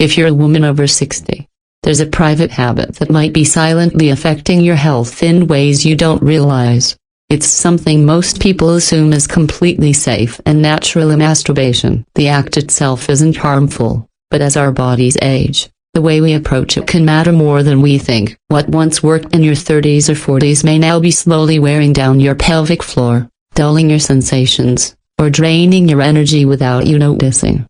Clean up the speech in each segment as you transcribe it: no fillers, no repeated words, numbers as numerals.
If you're a woman over 60, there's a private habit that might be silently affecting your health in ways you don't realize. It's something most people assume is completely safe and natural: masturbation. The act itself isn't harmful, but as our bodies age, the way we approach it can matter more than we think. What once worked in your 30s or 40s may now be slowly wearing down your pelvic floor, dulling your sensations, or draining your energy without you noticing.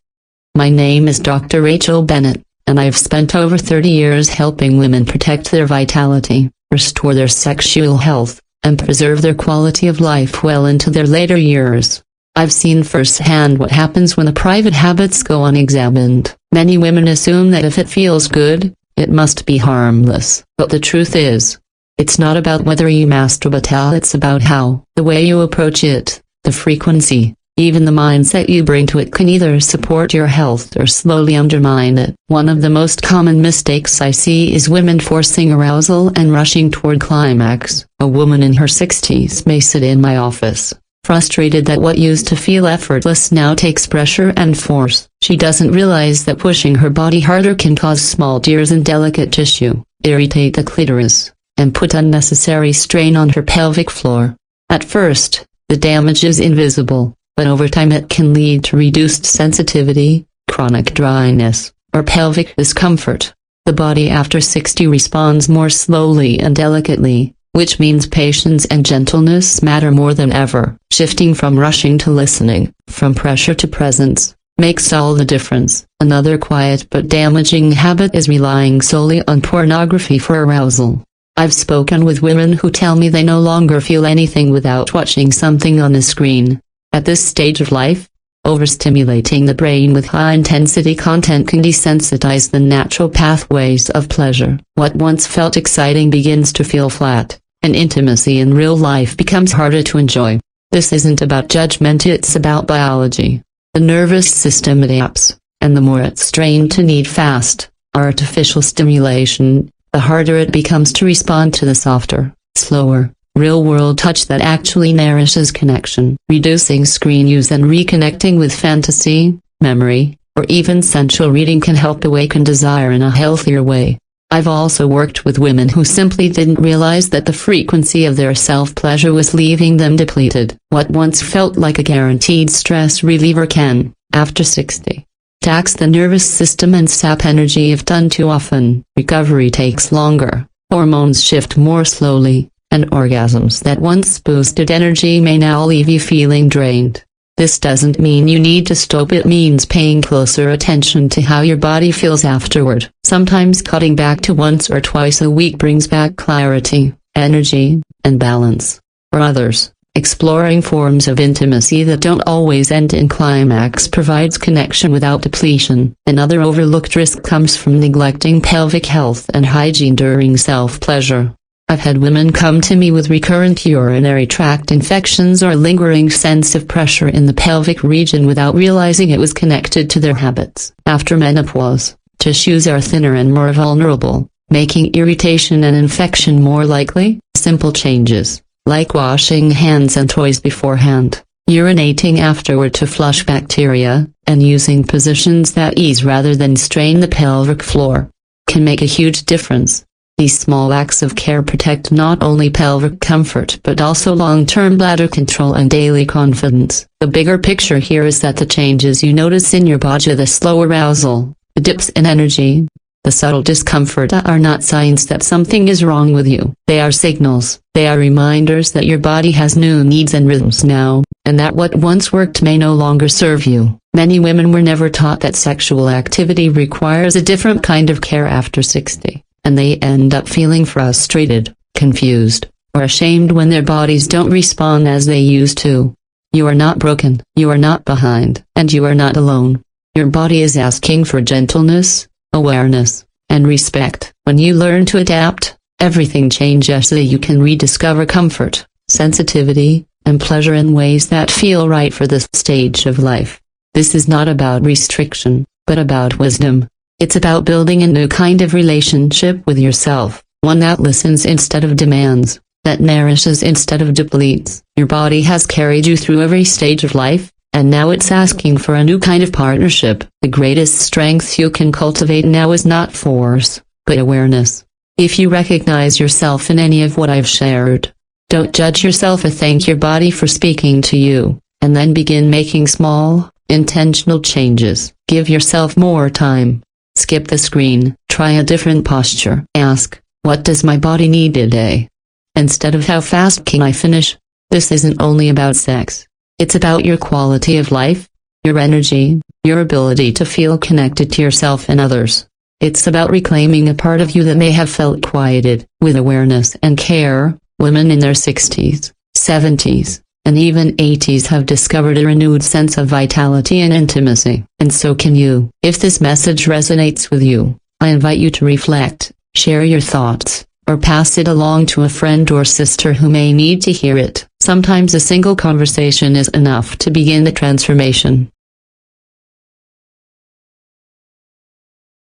My name is Dr. Rachel Bennett, and I have spent over 30 years helping women protect their vitality, restore their sexual health, and preserve their quality of life well into their later years. I've seen firsthand what happens when the private habits go unexamined. Many women assume that if it feels good, it must be harmless. But the truth is, it's not about whether you masturbate, it's about how. The way you approach it, the frequency, even the mindset you bring to it can either support your health or slowly undermine it. One of the most common mistakes I see is women forcing arousal and rushing toward climax. A woman in her 60s may sit in my office, frustrated that what used to feel effortless now takes pressure and force. She doesn't realize that pushing her body harder can cause small tears in delicate tissue, irritate the clitoris, and put unnecessary strain on her pelvic floor. At first, the damage is invisible, but over time it can lead to reduced sensitivity, chronic dryness, or pelvic discomfort. The body after 60 responds more slowly and delicately, which means patience and gentleness matter more than ever. Shifting from rushing to listening, from pressure to presence, makes all the difference. Another quiet but damaging habit is relying solely on pornography for arousal. I've spoken with women who tell me they no longer feel anything without watching something on the screen. At this stage of life, overstimulating the brain with high-intensity content can desensitize the natural pathways of pleasure. What once felt exciting begins to feel flat, and intimacy in real life becomes harder to enjoy. This isn't about judgment, it's about biology. The nervous system adapts, and the more it's trained to need fast, artificial stimulation, the harder it becomes to respond to the softer, slower, real-world touch that actually nourishes connection. Reducing screen use and reconnecting with fantasy, memory, or even sensual reading can help awaken desire in a healthier way. I've also worked with women who simply didn't realize that the frequency of their self-pleasure was leaving them depleted. What once felt like a guaranteed stress reliever can, after 60, tax the nervous system and sap energy if done too often. Recovery takes longer, hormones shift more slowly, and orgasms that once boosted energy may now leave you feeling drained. This doesn't mean you need to stop, it means paying closer attention to how your body feels afterward. Sometimes cutting back to once or twice a week brings back clarity, energy, and balance. For others, exploring forms of intimacy that don't always end in climax provides connection without depletion. Another overlooked risk comes from neglecting pelvic health and hygiene during self-pleasure. I've had women come to me with recurrent urinary tract infections or lingering sense of pressure in the pelvic region without realizing it was connected to their habits. After menopause, tissues are thinner and more vulnerable, making irritation and infection more likely. Simple changes, like washing hands and toys beforehand, urinating afterward to flush bacteria, and using positions that ease rather than strain the pelvic floor, can make a huge difference. These small acts of care protect not only pelvic comfort but also long-term bladder control and daily confidence. The bigger picture here is that the changes you notice in your body, the slow arousal, the dips in energy, the subtle discomfort, are not signs that something is wrong with you. They are signals. They are reminders that your body has new needs and rhythms now, and that what once worked may no longer serve you. Many women were never taught that sexual activity requires a different kind of care after 60. And they end up feeling frustrated, confused, or ashamed when their bodies don't respond as they used to. You are not broken, you are not behind, and you are not alone. Your body is asking for gentleness, awareness, and respect. When you learn to adapt, everything changes so you can rediscover comfort, sensitivity, and pleasure in ways that feel right for this stage of life. This is not about restriction, but about wisdom. It's about building a new kind of relationship with yourself, one that listens instead of demands, that nourishes instead of depletes. Your body has carried you through every stage of life, and now it's asking for a new kind of partnership. The greatest strength you can cultivate now is not force, but awareness. If you recognize yourself in any of what I've shared, don't judge yourself or thank your body for speaking to you, and then begin making small, intentional changes. Give yourself more time. Skip the screen, try a different posture. Ask, what does my body need today? Instead of how fast can I finish? This isn't only about sex. It's about your quality of life, your energy, your ability to feel connected to yourself and others. It's about reclaiming a part of you that may have felt quieted. With awareness and care, women in their 60s, 70s, and even 80s have discovered a renewed sense of vitality and intimacy. And so can you. If this message resonates with you, I invite you to reflect, share your thoughts, or pass it along to a friend or sister who may need to hear it. Sometimes a single conversation is enough to begin the transformation.